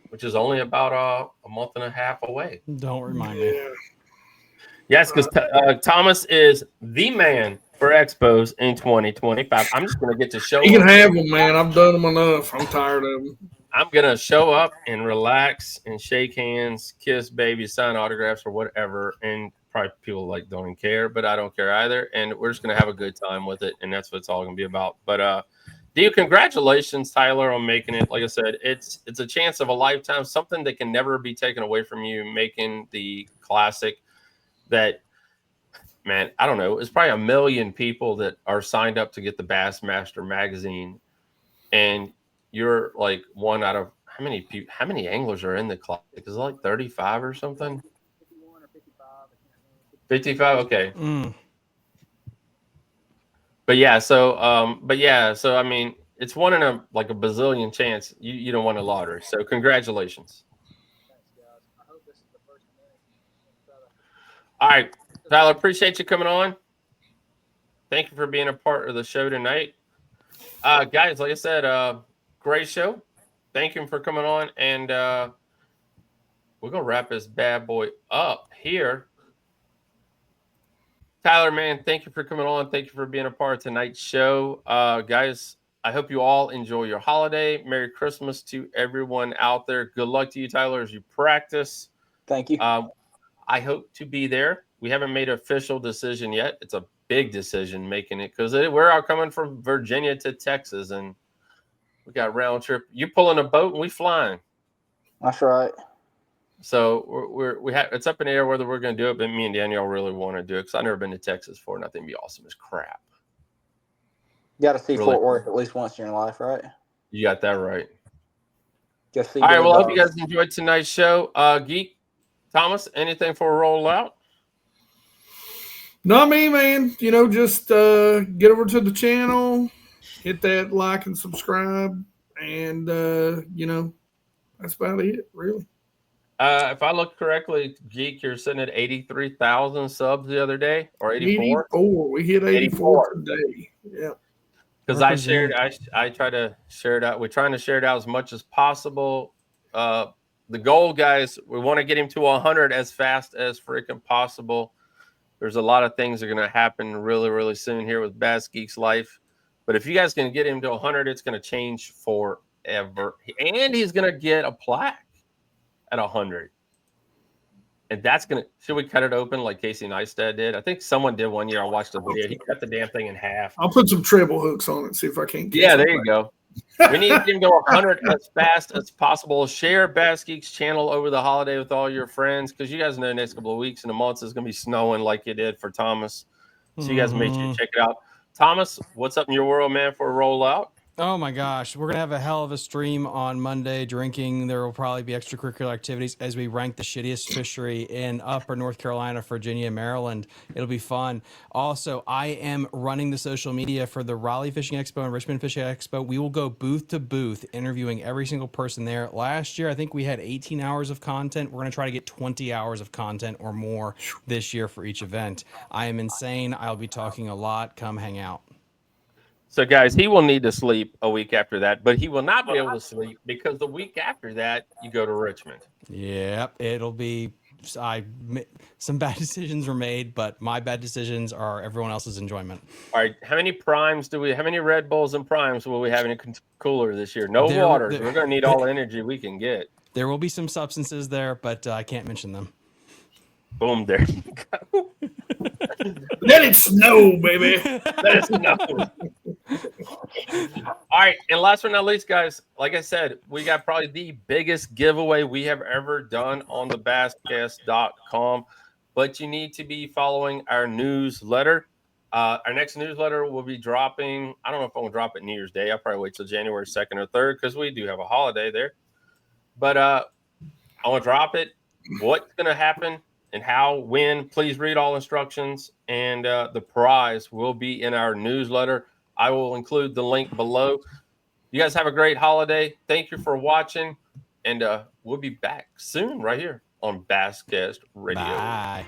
which is only about a month and a half away. Don't remind me. Yes, because Thomas is the man for expos in 2025. I'm just going to get to show You can up. have them, man. I've done them enough. I'm tired of them. I'm going to show up and relax and shake hands, kiss babies, sign autographs or whatever. And probably people like don't even care, but I don't care either. And we're just going to have a good time with it. And that's what it's all going to be about. But Dio, congratulations, Tyler, on making it. Like I said, it's a chance of a lifetime, something that can never be taken away from you, making the Classic. That, man, I don't know. It's probably 1 million people that are signed up to get the Bassmaster magazine, and you're like one out of how many people? How many anglers are in the Classic? Is it like 35 or something? 51 or 55. 55. Okay. But yeah, so I mean, it's one in a bazillion chance you don't win a lottery. So congratulations. All right, Tyler, appreciate you coming on. Thank you for being a part of the show tonight. Guys, like I said, great show. Thank you for coming on. And we're going to wrap this bad boy up here. Tyler, man, thank you for coming on. Thank you for being a part of tonight's show. Guys, I hope you all enjoy your holiday. Merry Christmas to everyone out there. Good luck to you, Tyler, as you practice. Thank you. I hope to be there. We haven't made an official decision yet. It's a big decision making it because we're all coming from Virginia to Texas, and we got round trip. You pulling a boat and we flying. That's right. So it's up in the air whether we're going to do it, but me and Danielle really want to do it because I've never been to Texas before, and I think it'd be awesome as crap. You got to see Really Fort Worth at least once in your life, right? You got that right. Just see all right, well, I hope dogs. you guys enjoyed tonight's show. Geek, Thomas, anything for a rollout? Not me, man. Just get over to the channel, hit that like and subscribe, and that's about it, really. If I look correctly, Geek, you're sitting at 83,000 subs the other day, or 84? 84. We hit 84 today. Yeah. Because I try to share it out. We're trying to share it out as much as possible. The goal, guys, we want to get him to 100 as fast as freaking possible. There's a lot of things that are going to happen really, really soon here with Bass Geek's life. But if you guys can get him to 100, it's going to change forever. And he's going to get a plaque at 100. And that's going to – should we cut it open like Casey Neistat did? I think someone did one year. I watched the video. He cut the damn thing in half. I'll put some treble hooks on it and see if I can get there you go. We need to get him to 100 as fast as possible. Share Bass Geek's channel over the holiday with all your friends because you guys know the next couple of weeks and the months is going to be snowing like it did for Thomas. So you guys make sure you check it out. Thomas, what's up in your world, man, for a rollout? Oh my gosh, we're gonna have a hell of a stream on Monday. Drinking. There will probably be extracurricular activities as we rank the shittiest fishery in Upper North Carolina, Virginia, Maryland. It'll be fun. Also, I am running the social media for the Raleigh Fishing Expo and Richmond Fishing Expo. We will go booth to booth, interviewing every single person there. Last year, I think we had 18 hours of content. We're gonna try to get 20 hours of content or more this year for each event. I am insane. I'll be talking a lot. Come hang out. So, guys, he will need to sleep a week after that, but he will not be able to sleep because the week after that, you go to Richmond. Yep, it'll be some bad decisions were made, but my bad decisions are everyone else's enjoyment. All right, how many Red Bulls and primes will we have in a cooler this year? No water. We're going to need all the energy we can get. There will be some substances there, but I can't mention them. Boom, there you go. Let it snow, baby. Let it snow. All right, and last but not least, guys, like I said, we got probably the biggest giveaway we have ever done on the basscast.com, but you need to be following our newsletter. Our next newsletter will be dropping. I don't know if I'm going to drop it New Year's Day. I'll probably wait till January 2nd or 3rd because we do have a holiday there. But I want to drop it. What's going to happen and how, when. Please read all instructions. And the prize will be in our newsletter. I will include the link below. You guys have a great holiday. Thank you for watching. And we'll be back soon right here on Basscast Radio. Bye.